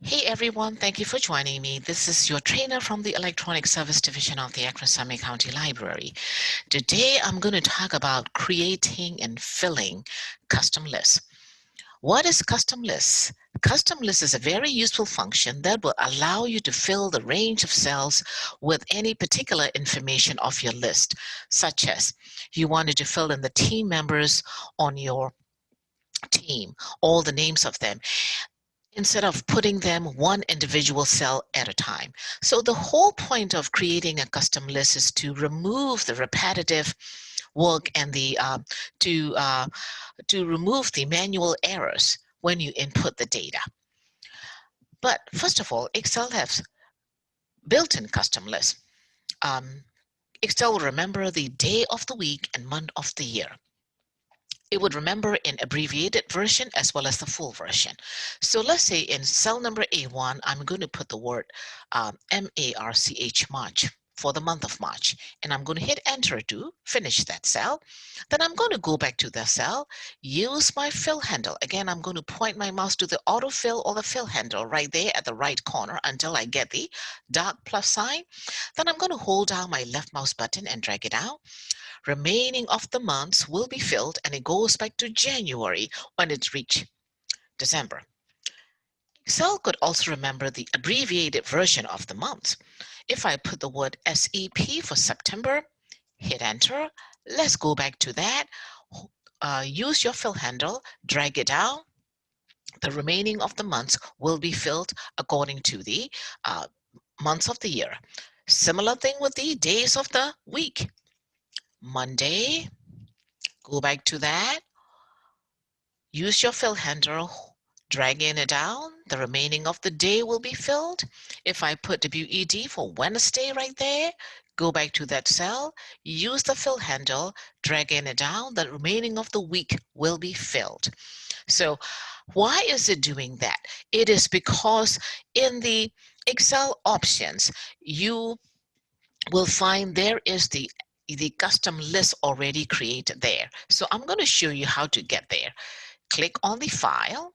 Hey everyone, thank you for joining me. This is your trainer from the Electronic Service Division of the Akron-Summit County Library. Today I'm going to talk about creating and filling custom lists. What is custom lists? Custom list is a very useful function that will allow you to fill the range of cells with any particular information of your list, such as you wanted to fill in the team members on your team, all the names of them, instead of putting them one individual cell at a time. So the whole point of creating a custom list is to remove the repetitive work and to remove the manual errors when you input the data. But first of all, Excel has built-in custom lists. Excel will remember the day of the week and month of the year. It would remember in abbreviated version as well as the full version. So let's say in cell number A1, I'm going to put the word MARCH, March, for the month of March. And I'm going to hit enter to finish that cell. Then I'm going to go back to the cell, use my fill handle. Again, I'm going to point my mouse to the autofill or the fill handle right there at the right corner until I get the dark plus sign. Then I'm going to hold down my left mouse button and drag it out. Remaining of the months will be filled, and it goes back to January when it's reached December. Excel could also remember the abbreviated version of the month. If I put the word SEP for September, hit enter. Let's go back to that. Use your fill handle, drag it down. The remaining of the months will be filled according to the months of the year. Similar thing with the days of the week. Monday, go back to that. Use your fill handle, dragging it down. The remaining of the day will be filled. If I put WED for Wednesday right there, go back to that cell, use the fill handle, dragging it down. The remaining of the week will be filled. So why is it doing that? It is because in the Excel options, you will find there is the custom list already created there. So I'm going to show you how to get there. Click on the file,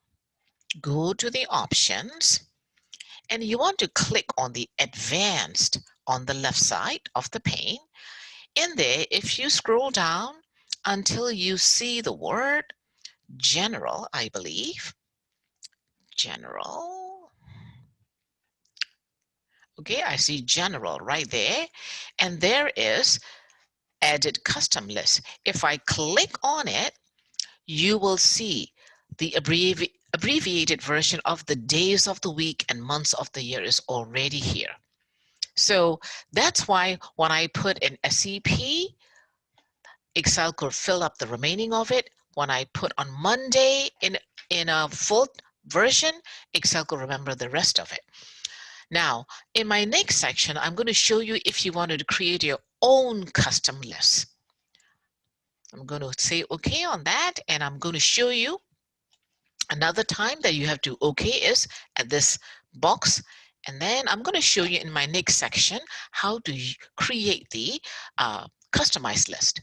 go to the options, and you want to click on the advanced on the left side of the pane. In there, if you scroll down until you see the word general, I believe, general. Okay, I see general right there, and there is edit custom list. If I click on it, you will see the abbreviated version of the days of the week and months of the year is already here. So that's why when I put in SEP, Excel could fill up the remaining of it. When I put on Monday in a full version, Excel could remember the rest of it. Now, in my next section, I'm going to show you if you wanted to create your own custom list. I'm going to say OK on that, and I'm going to show you another time that you have to OK is at this box. And then I'm going to show you in my next section how to create the customized list.